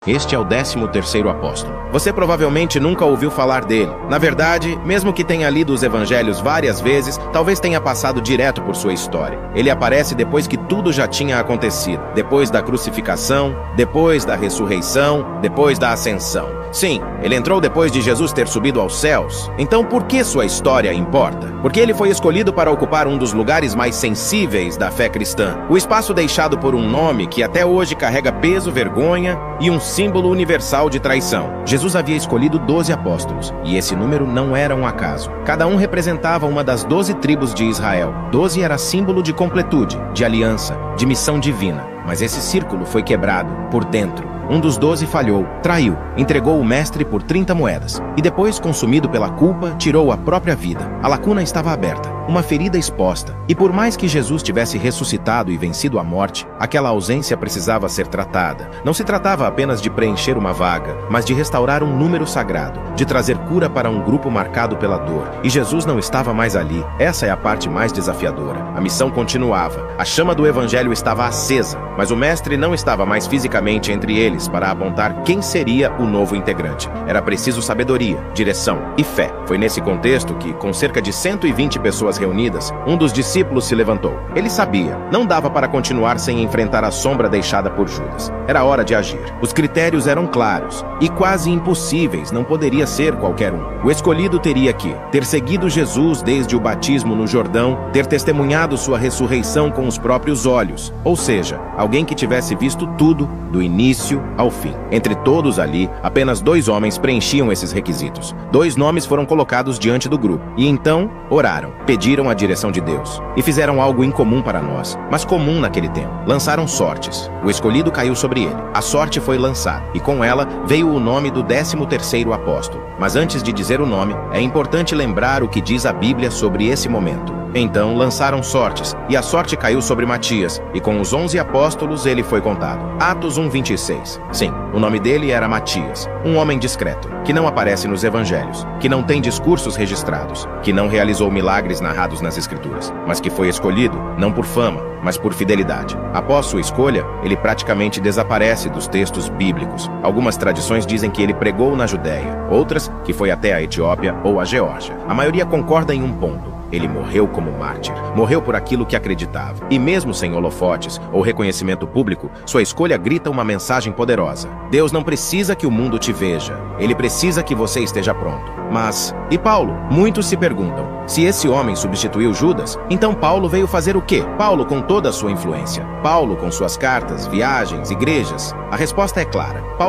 Este é o 13º apóstolo. Você provavelmente nunca ouviu falar dele. Na verdade, mesmo que tenha lido os evangelhos várias vezes, talvez tenha passado direto por sua história. Ele aparece depois que tudo já tinha acontecido. Depois da crucificação, depois da ressurreição, depois da ascensão. Sim, ele entrou depois de Jesus ter subido aos céus. Então por que sua história importa? Porque ele foi escolhido para ocupar um dos lugares mais sensíveis da fé cristã. O espaço deixado por um nome que até hoje carrega peso, vergonha e um símbolo universal de traição. Jesus havia escolhido 12 apóstolos, e esse número não era um acaso. Cada um representava uma das 12 tribos de Israel. 12 era símbolo de completude, de aliança, de missão divina. Mas esse círculo foi quebrado por dentro. Um dos 12 falhou, traiu, entregou o mestre por 30 moedas. E depois, consumido pela culpa, tirou a própria vida. A lacuna estava aberta, uma ferida exposta. E por mais que Jesus tivesse ressuscitado e vencido a morte, aquela ausência precisava ser tratada. Não se tratava apenas de preencher uma vaga, mas de restaurar um número sagrado, de trazer cura para um grupo marcado pela dor. E Jesus não estava mais ali. Essa é a parte mais desafiadora. A missão continuava. A chama do evangelho estava acesa, mas o mestre não estava mais fisicamente entre eles para apontar quem seria o novo integrante. Era preciso sabedoria, direção e fé. Foi nesse contexto que, com cerca de 120 pessoas reunidas, um dos discípulos se levantou. Ele sabia, não dava para continuar sem enfrentar a sombra deixada por Judas. Era hora de agir. Os critérios eram claros e quase impossíveis, não poderia ser qualquer um. O escolhido teria que ter seguido Jesus desde o batismo no Jordão, ter testemunhado sua ressurreição com os próprios olhos, ou seja, alguém que tivesse visto tudo, do início ao fim. Entre todos ali, apenas 2 homens preenchiam esses requisitos. 2 nomes foram colocados diante do grupo, e então oraram, pediram a direção de Deus, e fizeram algo incomum para nós, mas comum naquele tempo. Lançaram sortes. O escolhido caiu sobre ele. A sorte foi lançada, e com ela veio o nome do 13º apóstolo. Mas antes de dizer o nome, é importante lembrar o que diz a Bíblia sobre esse momento. Então lançaram sortes, e a sorte caiu sobre Matias, e com os 11 apóstolos ele foi contado. Atos 1:26. Sim, o nome dele era Matias, um homem discreto, que não aparece nos evangelhos, que não tem discursos registrados, que não realizou milagres narrados nas escrituras, mas que foi escolhido, não por fama, mas por fidelidade. Após sua escolha, ele praticamente desaparece dos textos bíblicos. Algumas tradições dizem que ele pregou na Judéia, outras que foi até a Etiópia ou a Geórgia. A maioria concorda em um ponto. Ele morreu como mártir, morreu por aquilo que acreditava. E mesmo sem holofotes ou reconhecimento público, sua escolha grita uma mensagem poderosa. Deus não precisa que o mundo te veja, ele precisa que você esteja pronto. Mas, e Paulo? Muitos se perguntam, se esse homem substituiu Judas, então Paulo veio fazer o quê? Paulo com toda a sua influência, Paulo com suas cartas, viagens, igrejas. A resposta é clara. Paulo